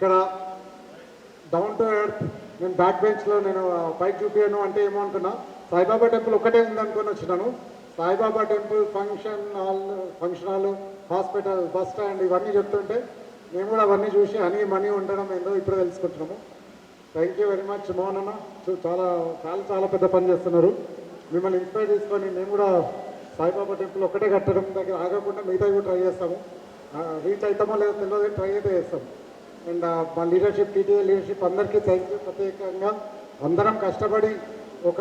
ఇక్కడ down to earth, నేను back బెంచ్లో నేను పైకి చూపించాను అంటే ఏమో అనుకున్నా, సాయిబాబా టెంపుల్ ఒకటే ఉందనుకొని వచ్చినాను. Saibaba temple, function hall, hospital, bus stand ఇవన్నీ చెప్తుంటే మేము కూడా అవన్నీ చూసి అని మనీ ఉండడం ఏందో ఇప్పుడు తెలుసుకుంటున్నాము. Thank you very much Mohan అన్న, చాలా చాలా చాలా పెద్ద పని చేస్తున్నారు. మిమ్మల్ని ఇన్స్పైర్ తీసుకొని మేము కూడా సాయిబాబా టెంపుల్ ఒక్కటే కట్టడం దగ్గర ఆగకుండా మిగతావి కూడా ట్రై చేస్తాము. రీచ్ అవుతామో లేదో తెలియదు, ట్రై అయితే చేస్తాం. అండ్ మా లీడర్షిప్, టీటీఏ లీడర్షిప్ అందరికీ థ్యాంక్ యూ. ప్రత్యేకంగా అందరం కష్టపడి ఒక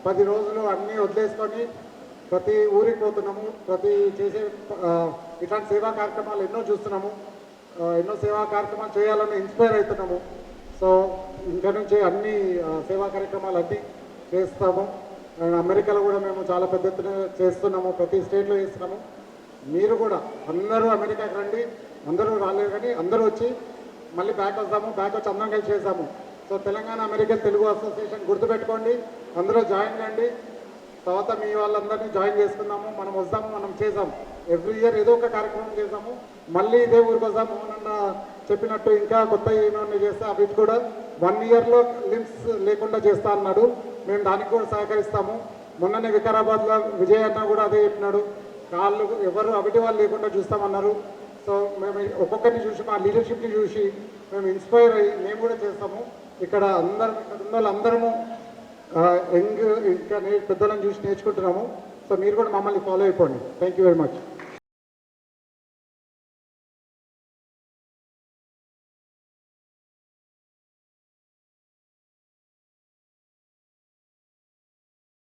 10 రోజులు అన్నీ వదిలేసుకొని ప్రతి ఊరికి పోతున్నాము. ప్రతి చేసే ఇట్లాంటి సేవా కార్యక్రమాలు ఎన్నో చూస్తున్నాము, ఎన్నో సేవా కార్యక్రమాలు చేయాలని ఇన్స్పైర్ అవుతున్నాము. సో ఇంకా నుంచి అన్ని సేవా కార్యక్రమాలు అన్నీ చేస్తాము. అండ్ అమెరికాలో కూడా మేము చాలా పెద్ద ఎత్తున చేస్తున్నాము, ప్రతి స్టేట్లో చేస్తున్నాము. మీరు కూడా అందరూ అమెరికాకి రండి, అందరూ రాలేదు కానీ అందరూ వచ్చి మళ్ళీ బ్యాక్ వస్తాము, బ్యాక్ వచ్చి అందరం కలిసి చేస్తాము. So Telangana American Telugu association గుర్తుపెట్టుకోండి, అందులో జాయిన్ కండి. తర్వాత మీ వాళ్ళందరినీ జాయిన్ చేసుకుందాము, మనం వస్తాము, మనం చేసాం. ఎవ్రీ ఇయర్ ఏదో ఒక కార్యక్రమం చేసాము, మళ్ళీ ఇదే ఊరికి వస్తాము. మొన్న చెప్పినట్టు ఇంకా కొత్త ఏమైనా చేస్తే అవి కూడా 1 ఇయర్లో లిమ్స్ లేకుండా చేస్తా అన్నాడు. మేము దానికి కూడా సహకరిస్తాము. మొన్ననే వికారాబాద్లో విజయ్ అన్న కూడా అదే చెప్పినాడు, కాళ్ళు ఎవరు అవిటి వాళ్ళు లేకుండా చూస్తామన్నారు. సో మేము ఒక్కొక్కరిని చూసి, మా లీడర్షిప్ని చూసి మేము ఇన్స్పైర్ అయ్యి మేము కూడా చేస్తాము. ఇక్కడ ఉన్న వాళ్ళందరము యంగ్ ఇంకా పెద్దలను చూసి నేర్చుకుంటున్నాము. సో మీరు కూడా మమ్మల్ని ఫాలో అయిపోండి. Thank you very much.